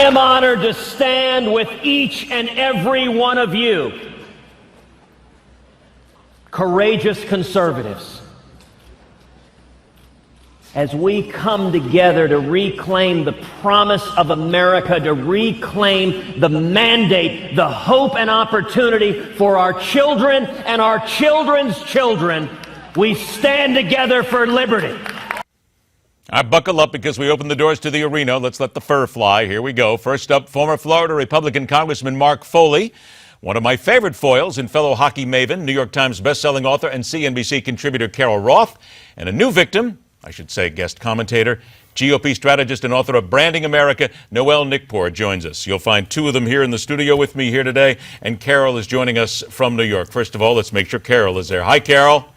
am honored to stand with each and every one of you, courageous conservatives, as we come together to reclaim the promise of America, to reclaim the mandate, the hope and opportunity for our children and our children's children. We stand together for liberty. I buckle up because we open the doors to the arena. Let's let the fur fly. Here we go. First up, former Florida Republican Congressman Mark Foley, one of my favorite foils, and fellow hockey maven, New York Times bestselling author and CNBC contributor Carol Roth, and a new victim, I should say guest commentator, GOP strategist and author of Branding America, Noelle Nikpour joins us. You'll find two of them here in the studio with me here today, and Carol is joining us from New York. First of all, let's make sure Carol is there. Hi, Carol.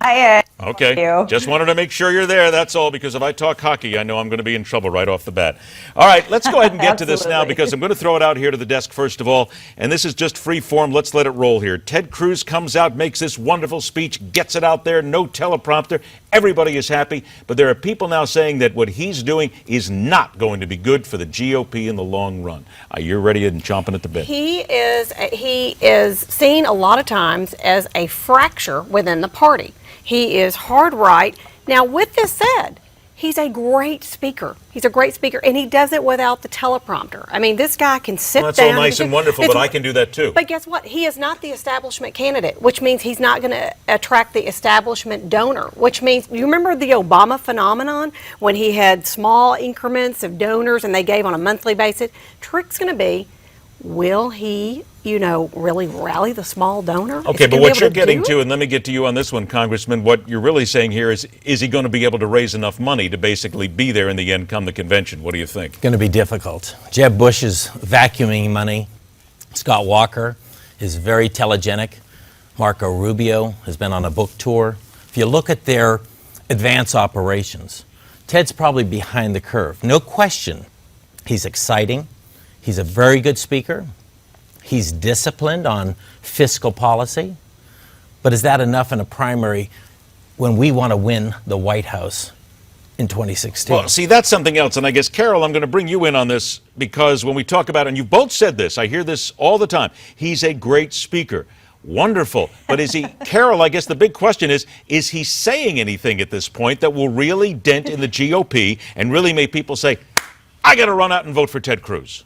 Hi, Ed. Okay. How are you? Just wanted to make sure you're there, that's all, because if I talk hockey, I know I'm going to be in trouble right off the bat. All right, let's go ahead and get to this now, because I'm going to throw it out here to the desk first of all, and this is just free form. Let's let it roll here. Ted Cruz comes out, makes this wonderful speech, gets it out there, no teleprompter. Everybody is happy, but there are people now saying that what he's doing is not going to be good for the GOP in the long run. You're ready and chomping at the bit. He is seen a lot of times as a fracture within the party. He is hard right. Now, with this said, he's a great speaker. He's a great speaker, and he does it without the teleprompter. I mean, this guy can sit down. That's all nice and wonderful, but I can do that too. But guess what? He is not the establishment candidate, which means he's not going to attract the establishment donor, which means, you remember the Obama phenomenon when he had small increments of donors and they gave on a monthly basis? Trick's going to be, will he, really rally the small donor? Okay, but what you're getting to, and let me get to you on this one, Congressman, what you're really saying here is he going to be able to raise enough money to basically be there in the end come the convention? What do you think? It's going to be difficult. Jeb Bush is vacuuming money. Scott Walker is very telegenic. Marco Rubio has been on a book tour. If you look at their advance operations, Ted's probably behind the curve. No question. He's exciting. He's a very good speaker. He's disciplined on fiscal policy. But is that enough in a primary when we want to win the White House in 2016? Well, see, that's something else. And I guess, Carol, I'm going to bring you in on this because when we talk about, and you've both said this, I hear this all the time, he's a great speaker. Wonderful. But is he, Carol, I guess the big question is he saying anything at this point that will really dent in the GOP and really make people say, I got to run out and vote for Ted Cruz?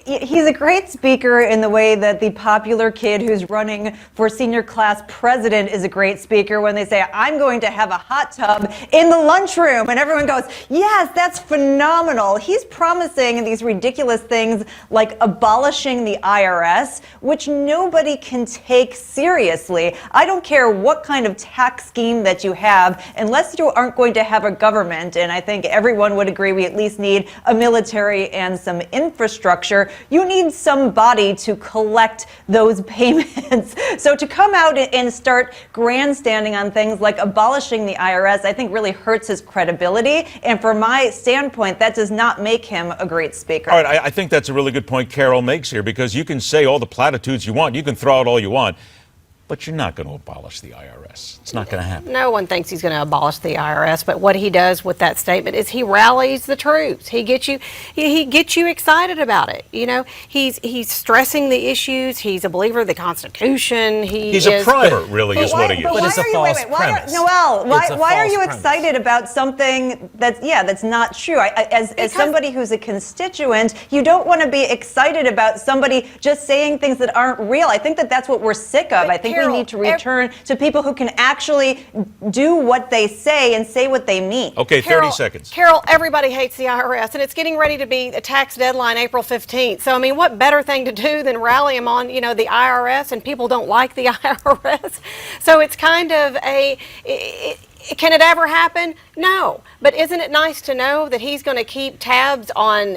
He's a great speaker in the way that the popular kid who's running for senior class president is a great speaker when they say, I'm going to have a hot tub in the lunchroom. And everyone goes, yes, that's phenomenal. He's promising these ridiculous things like abolishing the IRS, which nobody can take seriously. I don't care what kind of tax scheme that you have, unless you aren't going to have a government. And I think everyone would agree we at least need a military and some infrastructure. You need somebody to collect those payments. So to come out and start grandstanding on things like abolishing the IRS, I think really hurts his credibility. And from my standpoint, that does not make him a great speaker. All right, I think that's a really good point Carol makes here, because you can say all the platitudes you want. You can throw out all you want. But you're not going to abolish the IRS. It's not going to happen. No one thinks he's going to abolish the IRS, but what he does with that statement is he rallies the troops. He gets you excited about it. He's stressing the issues. He's a believer of the Constitution. He's a primer, really, is what he is. But it's a false premise. Noelle, why are you excited about something that's not true? As somebody who's a constituent, you don't want to be excited about somebody just saying things that aren't real. I think that's what we're sick of. I think we need to return to people who can actually do what they say and say what they mean. Okay, 30 seconds. Carol, everybody hates the IRS, and it's getting ready to be a tax deadline April 15th. So, I mean, what better thing to do than rally them on, the IRS, and people don't like the IRS. So it's kind of can it ever happen? No. But isn't it nice to know that he's going to keep tabs on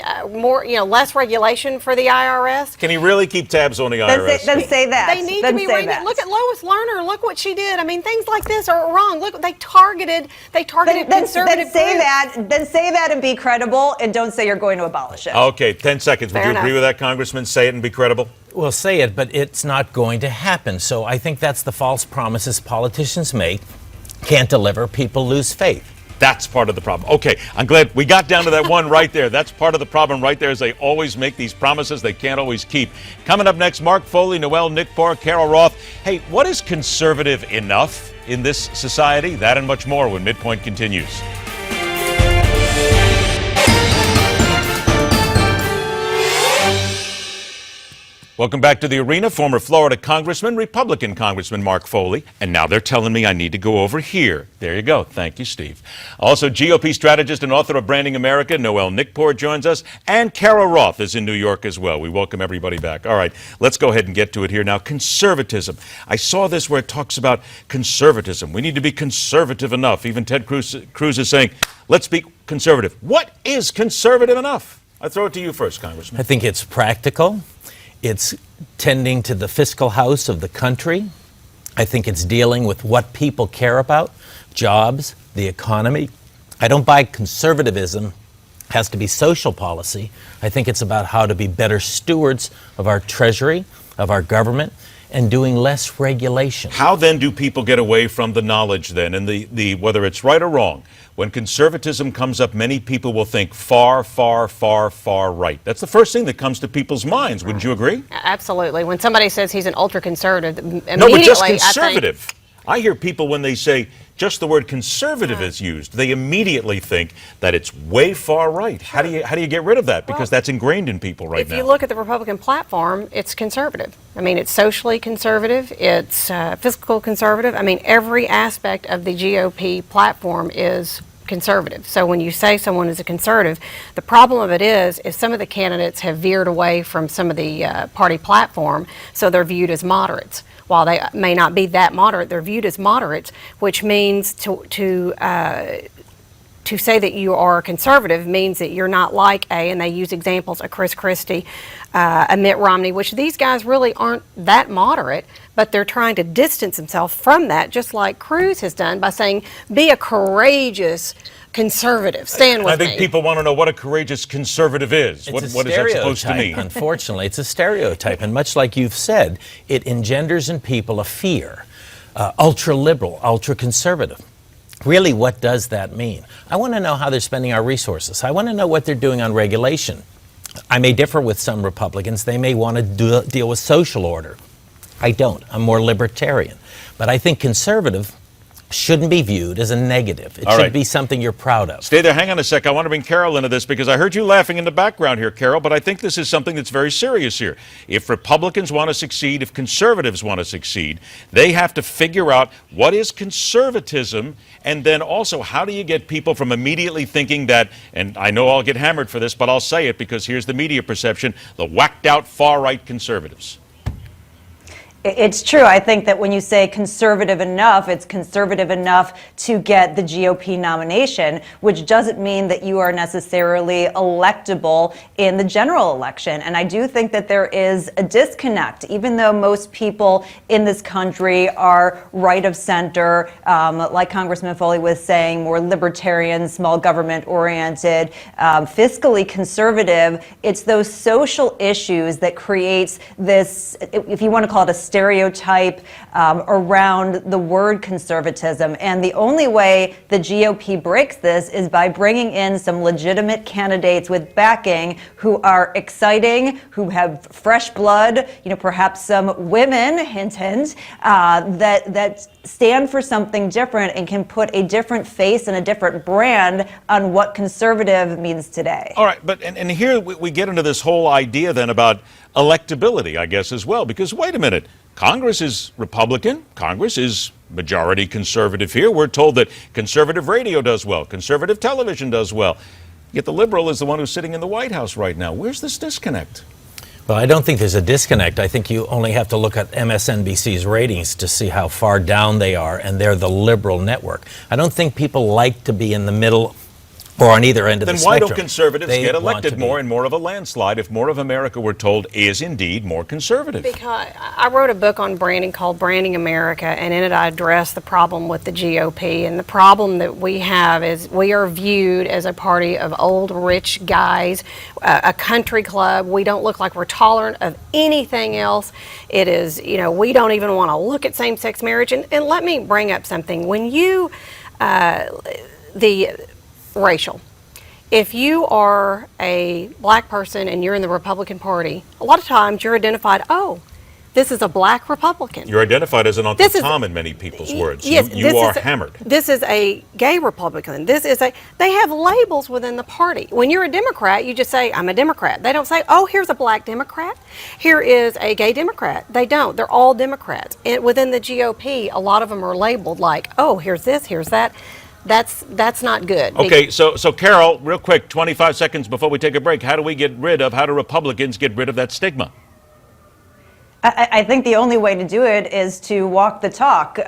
less regulation for the IRS? Can he really keep tabs on the IRS? Then say that. They need to be regulated. Look at Lois Lerner. Look what she did. I mean, things like this are wrong. Look, they targeted conservative Then say that and be credible, and don't say you're going to abolish it. Okay, 10 seconds. Would you agree with that, Congressman? Say it and be credible. Well, say it, but it's not going to happen. So I think that's the false promises politicians make. Can't deliver, people lose faith. That's part of the problem. Okay, I'm glad we got down to that one right there. That's part of the problem right there, is they always make these promises they can't always keep. Coming up next, Mark Foley, Noelle Nikpour, Carol Roth. Hey, what is conservative enough in this society? That and much more when MidPoint continues. Welcome back to the arena. Former Florida Congressman, Republican Congressman Mark Foley. And now they're telling me I need to go over here. There you go. Thank you, Steve. Also, GOP strategist and author of Branding America, Noelle Nikpour joins us. And Carol Roth is in New York as well. We welcome everybody back. All right, let's go ahead and get to it here now. Conservatism. I saw this where it talks about conservatism. We need to be conservative enough. Even Ted Cruz is saying, let's be conservative. What is conservative enough? I throw it to you first, Congressman. I think it's practical. It's tending to the fiscal house of the country. I think it's dealing with what people care about, jobs, the economy. I don't buy conservatism has to be social policy. I think it's about how to be better stewards of our treasury, of our government, and doing less regulation. How then do people get away from the knowledge then, and the whether it's right or wrong? When conservatism comes up, many people will think far, far, far, far right. That's the first thing that comes to people's minds. Wouldn't you agree? Absolutely. When somebody says he's an ultra-conservative, immediately No, but just conservative. I hear people when they say just the word conservative is used, they immediately think that it's way far right. How do you get rid of that? Because that's ingrained in people right now. If you look at the Republican platform, it's conservative. I mean, it's socially conservative, it's fiscal conservative. I mean, every aspect of the GOP platform is conservative. So when you say someone is a conservative, the problem of it is some of the candidates have veered away from some of the party platform, so they're viewed as moderates. While they may not be that moderate, they're viewed as moderates, which means to say that you are conservative means that you're not like and they use examples of Chris Christie, Mitt Romney, which these guys really aren't that moderate, but they're trying to distance themselves from that, just like Cruz has done by saying, be a courageous conservative. Stand with me. I think people want to know what a courageous conservative is. What is that supposed to mean? Unfortunately, it's a stereotype, and much like you've said, it engenders in people a fear. Ultra-liberal, ultra-conservative. Really, what does that mean? I want to know how they're spending our resources. I want to know what they're doing on regulation. I may differ with some Republicans. They may want to deal with social order. I don't. I'm more libertarian. But I think conservative shouldn't be viewed as a negative. It should be something you're proud of. Stay there. Hang on a sec. I want to bring Carol into this because I heard you laughing in the background here, Carol, but I think this is something that's very serious here. If Republicans want to succeed, if conservatives want to succeed, they have to figure out what is conservatism, and then also how do you get people from immediately thinking that, and I know I'll get hammered for this, but I'll say it because here's the media perception, the whacked out far-right conservatives. It's true. I think that when you say conservative enough, it's conservative enough to get the GOP nomination, which doesn't mean that you are necessarily electable in the general election. And I do think that there is a disconnect, even though most people in this country are right of center, like Congressman Foley was saying, more libertarian, small government oriented, fiscally conservative. It's those social issues that creates this, if you want to call it a stereotype around the word conservatism. And the only way the GOP breaks this is by bringing in some legitimate candidates with backing who are exciting, who have fresh blood, perhaps some women, hint, hint, that stand for something different and can put a different face and a different brand on what conservative means today. All right, but and here we get into this whole idea then about electability, I guess, as well, because wait a minute, Congress is Republican, Congress is majority conservative here. We're told that conservative radio does well, conservative television does well, yet the liberal is the one who's sitting in the White House right now. Where's this disconnect? Well, I don't think there's a disconnect. I think you only have to look at MSNBC's ratings to see how far down they are, and they're the liberal network. I don't think people like to be in the middle or on either end of the spectrum. Then why don't conservatives get elected more and more of a landslide if more of America, we're told, is indeed more conservative? Because I wrote a book on branding called Branding America, and in it I addressed the problem with the GOP. And the problem that we have is we are viewed as a party of old, rich guys, a country club. We don't look like we're tolerant of anything else. It is, we don't even want to look at same-sex marriage. And let me bring up something. When you the racial. If you are a black person and you're in the Republican Party, a lot of times you're identified, oh, this is a black Republican. You're identified as an Uncle Tom in many people's words. Yes, you are hammered. This is a gay Republican. They have labels within the party. When you're a Democrat, you just say, I'm a Democrat. They don't say, oh, here's a black Democrat. Here is a gay Democrat. They don't. They're all Democrats. And within the GOP, a lot of them are labeled like, oh, here's this, here's that. That's not good. Okay, so Carol, real quick, 25 seconds before we take a break, how do Republicans get rid of that stigma? I think the only way to do it is to walk the talk.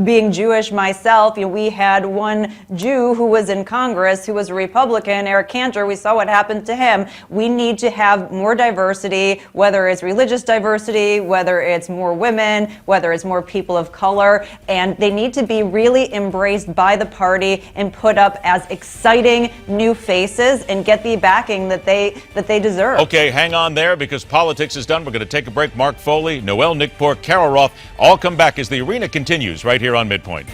Being Jewish myself, we had one Jew who was in Congress who was a Republican, Eric Cantor. We saw what happened to him. We need to have more diversity, whether it's religious diversity, whether it's more women, whether it's more people of color, and they need to be really embraced by the party and put up as exciting new faces and get the backing that they deserve. Okay, hang on there because politics is done. We're going to take a break. Mark Foley, Noelle Nikpour, Carol Roth, all come back as the arena continues right here on MidPoint.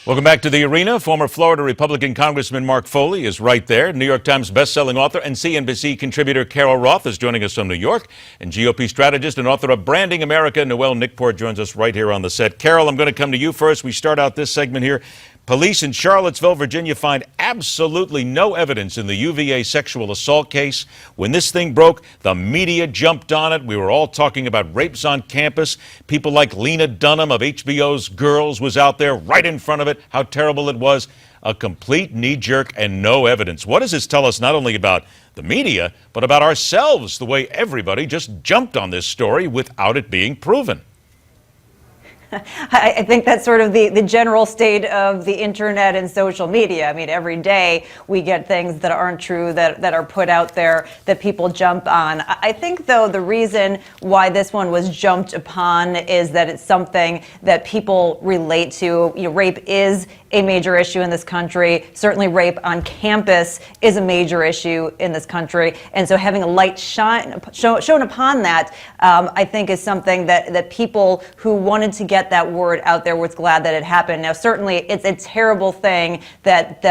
Welcome back to the arena. Former Florida Republican Congressman Mark Foley is right there. New York Times bestselling author and CNBC contributor Carol Roth is joining us from New York. And GOP strategist and author of Branding America, Noelle Nikpour, joins us right here on the set. Carol, I'm going to come to you first. We start out this segment here. Police in Charlottesville, Virginia find absolutely no evidence in the UVA sexual assault case. When this thing broke, the media jumped on it. We were all talking about rapes on campus. People like Lena Dunham of HBO's Girls was out there right in front of it, how terrible it was. A complete knee-jerk and no evidence. What does this tell us not only about the media, but about ourselves, the way everybody just jumped on this story without it being proven? I think that's sort of the general state of the internet and social media. I mean, every day we get things that aren't true that are put out there that people jump on. I think, though, the reason why this one was jumped upon is that it's something that people relate to. Rape is a major issue in this country. Certainly rape on campus is a major issue in this country. And so having a light shown upon that, I think is something that people who wanted to get that word out there was glad that it happened. Now, certainly it's a terrible thing that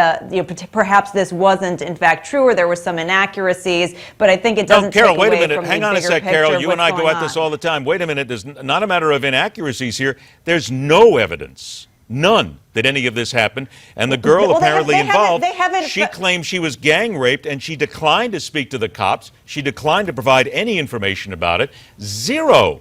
perhaps this wasn't in fact true or there were some inaccuracies, but I think it doesn't Carol, take wait away a minute. from Hang the on a bigger sec, picture Carol. of You and I what's go at going this on. all the time. Wait a minute. There's not a matter of inaccuracies here. There's no evidence. None that any of this happened. And the girl apparently involved, she claimed she was gang raped and she declined to speak to the cops. She declined to provide any information about it. Zero.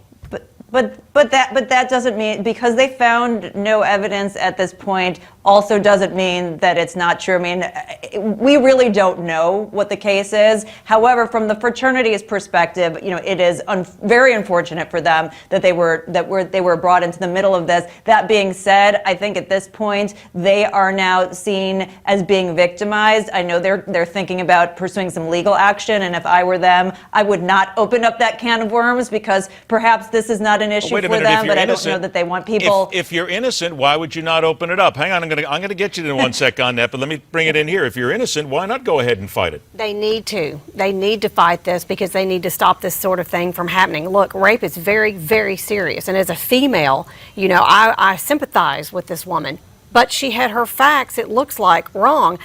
But that doesn't mean, because they found no evidence at this point, also doesn't mean that it's not true. I mean, we really don't know what the case is. However, from the fraternity's perspective, it is very unfortunate for them that they were brought into the middle of this. That being said, I think at this point they are now seen as being victimized. I know they're thinking about pursuing some legal action, and if I were them, I would not open up that can of worms because perhaps this is not an issue for them, but I don't know that they want people. If you're innocent, why would you not open it up? Hang on, I'm going to get you in 1 sec on that, but let me bring it in here. If you're innocent, why not go ahead and fight it? They need to. They need to fight this because they need to stop this sort of thing from happening. Look, rape is very, very serious. And as a female, I sympathize with this woman. But she had her facts, it looks like, wrong.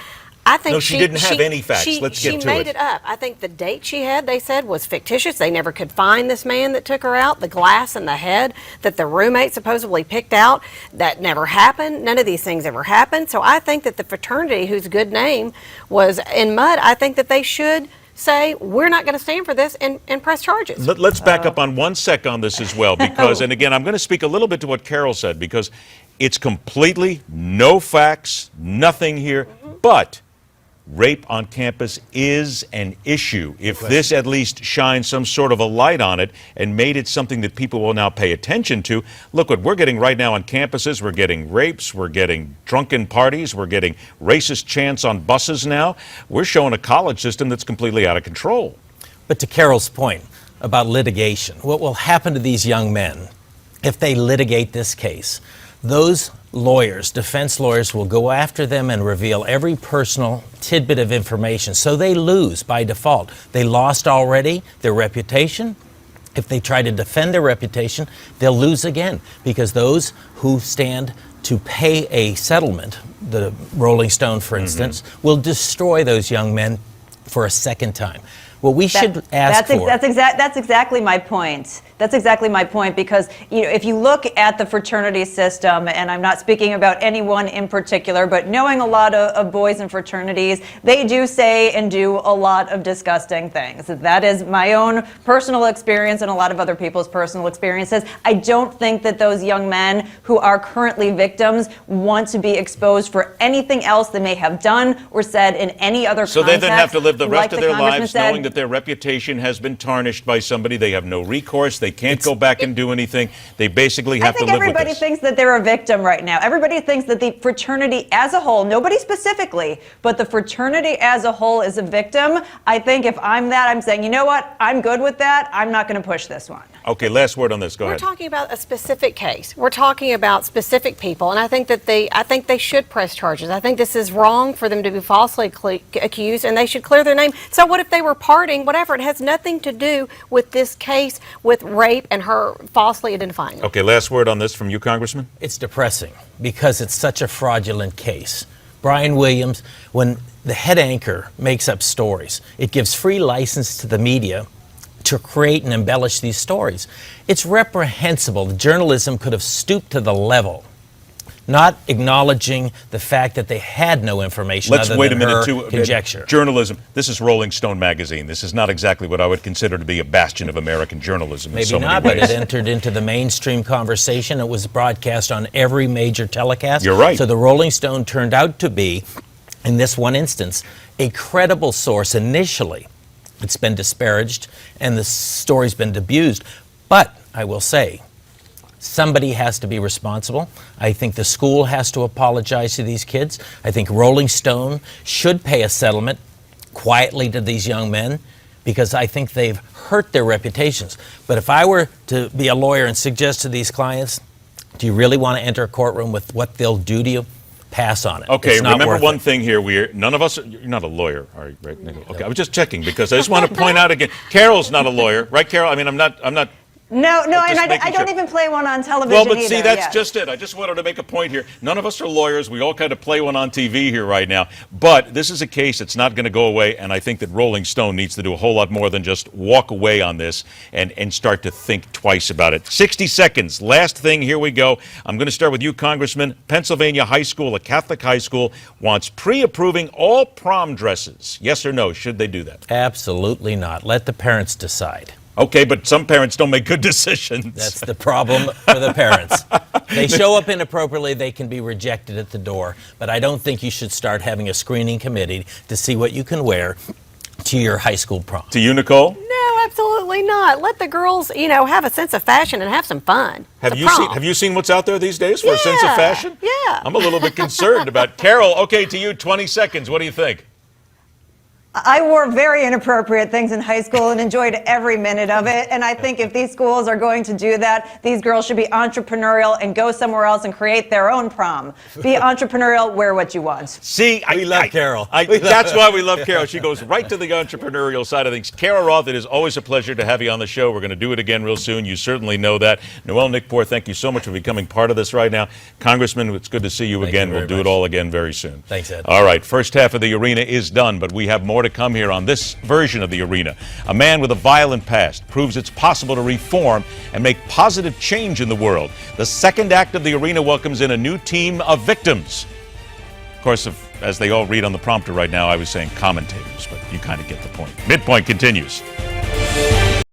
I think no, she didn't have any facts. Let's get to it. She made it up. I think the date she had, they said, was fictitious. They never could find this man that took her out. The glass in the head that the roommate supposedly picked out, that never happened. None of these things ever happened. So I think that the fraternity, whose good name was in mud, I think that they should say, we're not going to stand for this and press charges. Let's back up on 1 sec on this as well, because, and again, I'm going to speak a little bit to what Carol said, because it's completely no facts, nothing here, but rape on campus is an issue. If this at least shines some sort of a light on it and made it something that people will now pay attention to, look what we're getting right now on campuses. We're getting rapes, we're getting drunken parties, we're getting racist chants on buses now. We're showing a college system that's completely out of control. But to Carol's point about litigation, what will happen to these young men if they litigate this case? Those lawyers, defense lawyers, will go after them and reveal every personal tidbit of information. So they lose by default. They lost already their reputation, If they try to defend their reputation, they'll lose again, because those who stand to pay a settlement, the Rolling Stone, for instance, will destroy those young men for a second time. What we should ask for... That's exactly my point. That's exactly my point, because if you look at the fraternity system, and I'm not speaking about anyone in particular, but knowing a lot of boys in fraternities, they do say and do a lot of disgusting things. That is my own personal experience and a lot of other people's personal experiences. I don't think that those young men who are currently victims want to be exposed for anything else they may have done or said in any other context. So they then have to live the rest of their lives knowing that their reputation has been tarnished by somebody. They have no recourse. They can't go back and do anything. They basically have to live with this. Everybody thinks that they're a victim right now. Everybody thinks that the fraternity as a whole, nobody specifically, but the fraternity as a whole is a victim. I think if I'm that, I'm saying, you know what? I'm good with that. I'm not going to push this one. Okay, last word on this. Go ahead. We're talking about a specific case. We're talking about specific people, and I think that they should press charges. I think this is wrong for them to be falsely accused, and they should clear their name. So what if they were partying, whatever? It has nothing to do with this case, with rape and her falsely identifying them. Okay, last word on this from you, Congressman. It's depressing because it's such a fraudulent case. Brian Williams, when the head anchor makes up stories, it gives free license to the media to create and embellish these stories. It's reprehensible. The journalism could have stooped to the level, not acknowledging the fact that they had no information other than her conjecture. Journalism. This is Rolling Stone magazine. This is not exactly what I would consider to be a bastion of American journalism. Maybe not, but it entered into the mainstream conversation. It was broadcast on every major telecast. You're right. So the Rolling Stone turned out to be, in this one instance, a credible source initially. It's been disparaged and the story's been abused. But I will say, somebody has to be responsible. I think the school has to apologize to these kids. I think Rolling Stone should pay a settlement quietly to these young men, because I think they've hurt their reputations. But if I were to be a lawyer and suggest to these clients, do you really want to enter a courtroom with what they'll do to you? Pass on it. Okay, remember one thing here. None of us, you're not a lawyer, are you, right? Okay, I was just checking because I just want to point out again, Carol's not a lawyer, right, Carol? I mean, I'm not. No, and I don't even play one on television Well, but either. see, that's just it. I just wanted to make a point here. None of us are lawyers. We all kind of play one on TV here right now. But this is a case that's not going to go away, and I think that Rolling Stone needs to do a whole lot more than just walk away on this and start to think twice about it. 60 seconds. Last thing, here we go. I'm going to start with you, Congressman. Pennsylvania high school, a Catholic high school, wants pre-approving all prom dresses. Yes or no? Should they do that? Absolutely not. Let the parents decide. Okay, but some parents don't make good decisions. That's the problem for the parents. They show up inappropriately, they can be rejected at the door. But I don't think you should start having a screening committee to see what you can wear to your high school prom. To you, Nicole? No, absolutely not. Let the girls, have a sense of fashion and have some fun. Have you seen what's out there these days for a sense of fashion? Yeah. I'm a little bit concerned about Carol. Okay, to you, 20 seconds. What do you think? I wore very inappropriate things in high school and enjoyed every minute of it. And I think if these schools are going to do that, these girls should be entrepreneurial and go somewhere else and create their own prom. Be entrepreneurial, wear what you want. See, we love Carol. That's why we love Carol. She goes right to the entrepreneurial side of things. Carol Roth, it is always a pleasure to have you on the show. We're going to do it again real soon. You certainly know that. Noelle Nikpour, thank you so much for becoming part of this right now. Congressman, it's good to see you again. We'll do it all again very soon. Thanks, Ed. All right, first half of the arena is done, but we have more to come here on this version of the arena. A man with a violent past proves it's possible to reform and make positive change in the world. The second act of the arena welcomes in a new team of victims. Of course, as they all read on the prompter right now, I was saying commentators, but you kind of get the point. MidPoint continues.